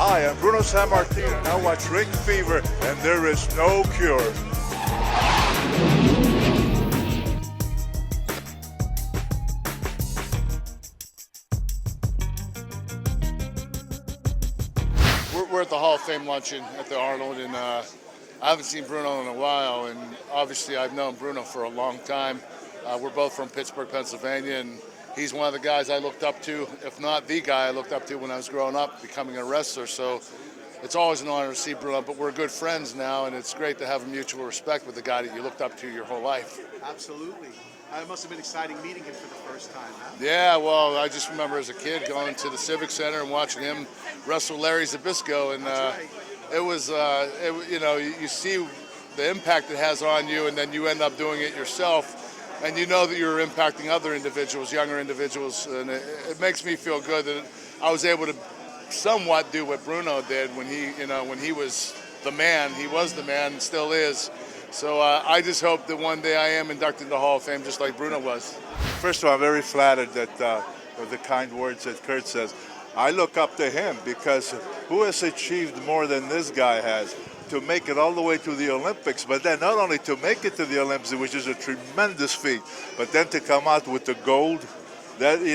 Hi, I'm Bruno Sammartino. Now watch Ring Fever, and there is no cure. We're at the Hall of Fame luncheon at the Arnold, and I haven't seen Bruno in a while, and obviously I've known Bruno for a long time. We're both from Pittsburgh, Pennsylvania, and he's one of the guys I looked up to, if not the guy I looked up to when I was growing up, becoming a wrestler. So it's always an honor to see Bruno, but we're good friends now, and it's great to have a mutual respect with the guy that you looked up to your whole life. Absolutely. It must have been exciting meeting him for the first time, huh? Yeah, well, I just remember as a kid going to the Civic Center and watching him wrestle Larry Zbyszko, and it was, you see the impact it has on you, and then you end up doing it yourself, and you know that you're impacting other individuals, younger individuals, and it makes me feel good that I was able to somewhat do what Bruno did when he was the man. He was the man, and still is. So I just hope that one day I am inducted into the Hall of Fame just like Bruno was. First of all, I'm very flattered that with the kind words that Kurt says. I look up to him because who has achieved more than this guy has to make it all the way to the Olympics? But then not only to make it to the Olympics, which is a tremendous feat, but then to come out with the gold. That's an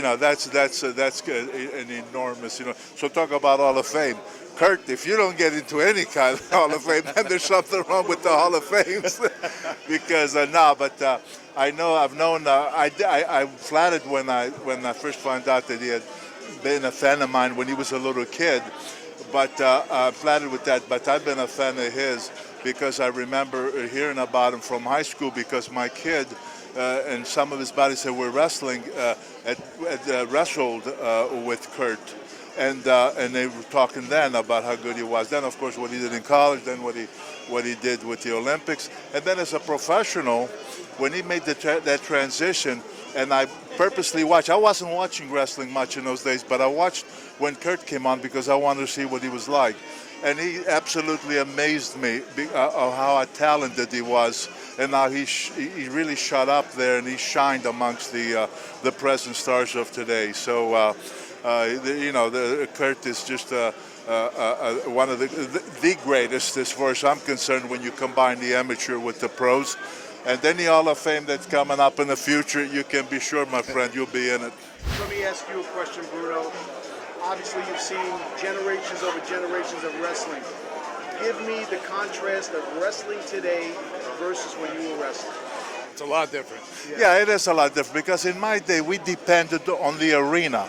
enormous. So talk about Hall of Fame. Kurt, if you don't get into any kind of Hall of Fame, then there's something wrong with the Hall of Fame. Because I'm flattered when I first found out that he had been a fan of mine when he was a little kid. But I'm flattered with that. But I've been a fan of his because I remember hearing about him from high school because my kid and some of his buddies that were wrestling wrestled with Kurt. And they were talking then about how good he was. Then, of course, what he did in college, then what he did with the Olympics. And then as a professional, when he made that transition, and I purposely watched. I wasn't watching wrestling much in those days, but I watched when Kurt came on because I wanted to see what he was like. And he absolutely amazed me of how talented he was and how he really shot up there and he shined amongst the present stars of today. So, Kurt is just one of the greatest as far as I'm concerned when you combine the amateur with the pros. And then the Hall of Fame that's coming up in the future, you can be sure, my friend, you'll be in it. Let me ask you a question, Bruno. Obviously, you've seen generations over generations of wrestling. Give me the contrast of wrestling today versus when you were wrestling. It's a lot different. Yeah, it is a lot different because in my day, we depended on the arena.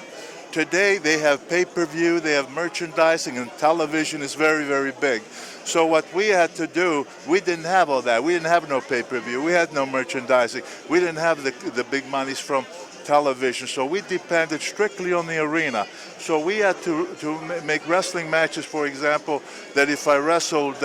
Today, they have pay-per-view, they have merchandising, and television is very, very big. So what we had to do, we didn't have all that. We didn't have no pay-per-view. We had no merchandising. We didn't have the big monies from television. So we depended strictly on the arena. So we had to make wrestling matches, for example, that if I wrestled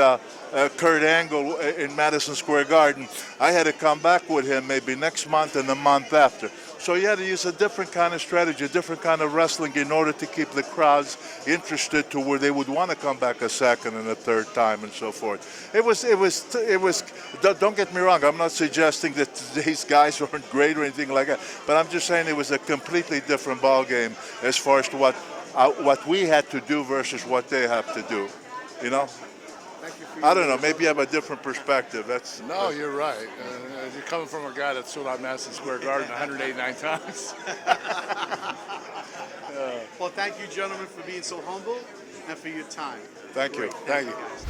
Kurt Angle in Madison Square Garden, I had to come back with him maybe next month and the month after. So you had to use a different kind of strategy, a different kind of wrestling in order to keep the crowds interested to where they would want to come back a second and a third time and so forth. It was. Don't get me wrong. I'm not suggesting that these guys weren't great or anything like that, but I'm just saying it was a completely different ball game as far as to what we had to do versus what they have to do. I don't know. Maybe you have a different perspective. You're right. You're coming from a guy that sold out Madison Square Garden 189 times. Well, thank you, gentlemen, for being so humble and for your time. Thank you. Thank you, guys.